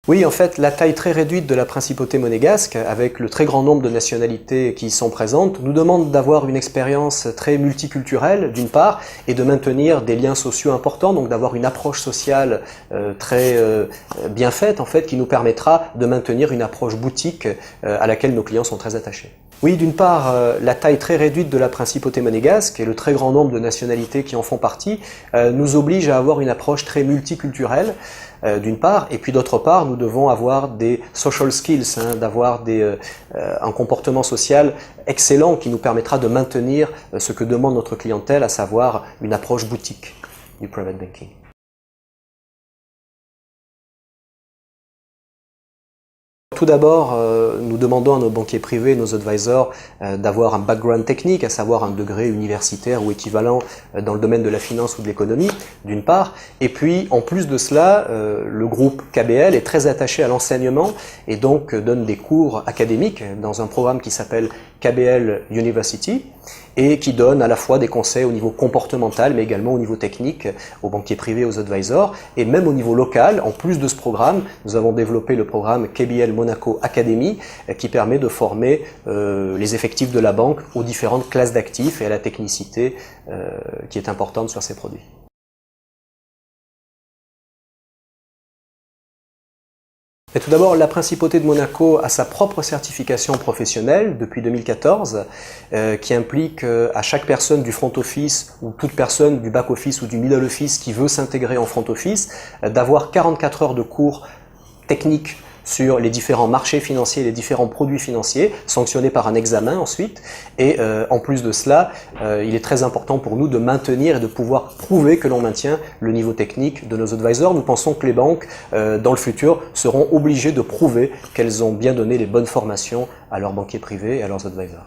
Oui, en fait, la taille très réduite de la principauté monégasque, avec le très grand nombre de nationalités qui y sont présentes, nous demande d'avoir une expérience très multiculturelle, d'une part, et de maintenir des liens sociaux importants, donc d'avoir une approche sociale très bien faite, en fait, qui nous permettra de maintenir une approche boutique à laquelle nos clients sont très attachés. Oui, d'une part, la taille très réduite de la principauté monégasque et le très grand nombre de nationalités qui en font partie nous oblige à avoir une approche très multiculturelle, d'une part, et puis d'autre part, nous devons avoir des social skills, d'avoir un comportement social excellent qui nous permettra de maintenir ce que demande notre clientèle, à savoir une approche boutique du private banking. Tout d'abord, nous demandons à nos banquiers privés, nos advisors, d'avoir un background technique, à savoir un degré universitaire ou équivalent dans le domaine de la finance ou de l'économie, d'une part. Et puis, en plus de cela, le groupe KBL est très attaché à l'enseignement et donc donne des cours académiques dans un programme qui s'appelle KBL University et qui donne à la fois des conseils au niveau comportemental mais également au niveau technique aux banquiers privés, aux advisors et même au niveau local. En plus de ce programme, nous avons développé le programme KBL Monaco Academy qui permet de former les effectifs de la banque aux différentes classes d'actifs et à la technicité qui est importante sur ces produits. Et tout d'abord, la Principauté de Monaco a sa propre certification professionnelle depuis 2014 qui implique à chaque personne du front office ou toute personne du back office ou du middle office qui veut s'intégrer en front office d'avoir 44 heures de cours techniques sur les différents marchés financiers, les différents produits financiers, sanctionnés par un examen ensuite. Et en plus de cela, il est très important pour nous de maintenir et de pouvoir prouver que l'on maintient le niveau technique de nos advisors. Nous pensons que les banques, dans le futur, seront obligées de prouver qu'elles ont bien donné les bonnes formations à leurs banquiers privés et à leurs advisors.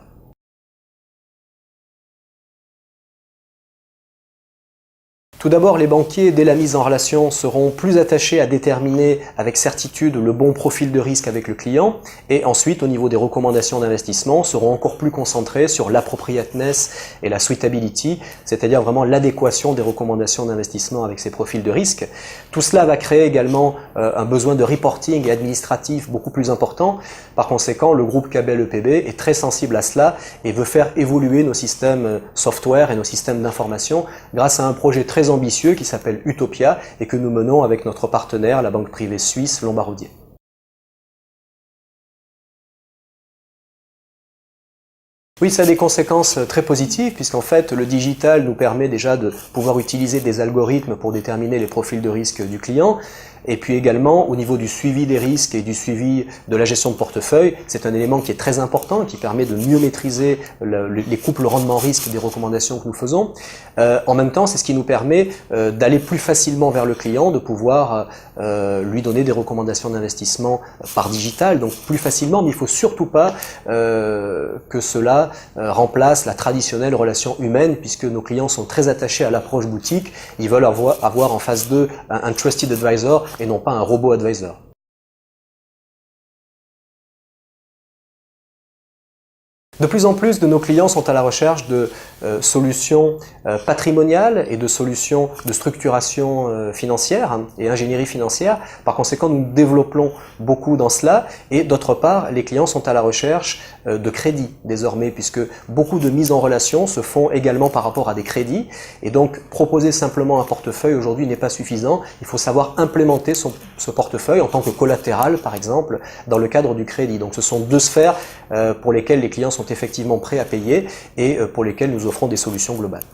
Tout d'abord, les banquiers, dès la mise en relation, seront plus attachés à déterminer avec certitude le bon profil de risque avec le client et ensuite, au niveau des recommandations d'investissement, seront encore plus concentrés sur l'appropriateness et la suitability, c'est-à-dire vraiment l'adéquation des recommandations d'investissement avec ces profils de risque. Tout cela va créer également un besoin de reporting et administratif beaucoup plus important. Par conséquent, le groupe KBL EPB est très sensible à cela et veut faire évoluer nos systèmes software et nos systèmes d'information grâce à un projet très ambitieux qui s'appelle Utopia et que nous menons avec notre partenaire, la banque privée suisse Lombard-Odier. Oui, ça a des conséquences très positives puisqu'en fait le digital nous permet déjà de pouvoir utiliser des algorithmes pour déterminer les profils de risque du client. Et puis également, au niveau du suivi des risques et du suivi de la gestion de portefeuille, c'est un élément qui est très important, qui permet de mieux maîtriser les couples rendement-risque des recommandations que nous faisons. En même temps, c'est ce qui nous permet d'aller plus facilement vers le client, de pouvoir lui donner des recommandations d'investissement par digital, donc plus facilement, mais il ne faut surtout pas que cela remplace la traditionnelle relation humaine, puisque nos clients sont très attachés à l'approche boutique, ils veulent avoir en face d'eux un trusted advisor, et non pas un robot advisor. De plus en plus de nos clients sont à la recherche de solutions patrimoniales et de solutions de structuration financière et ingénierie financière. Par conséquent, nous développons beaucoup dans cela et d'autre part, les clients sont à la recherche de crédits désormais puisque beaucoup de mises en relation se font également par rapport à des crédits et donc proposer simplement un portefeuille aujourd'hui n'est pas suffisant. Il faut savoir implémenter ce portefeuille en tant que collatéral par exemple dans le cadre du crédit. Donc ce sont deux sphères pour lesquelles les clients sont effectivement prêts à payer et pour lesquels nous offrons des solutions globales.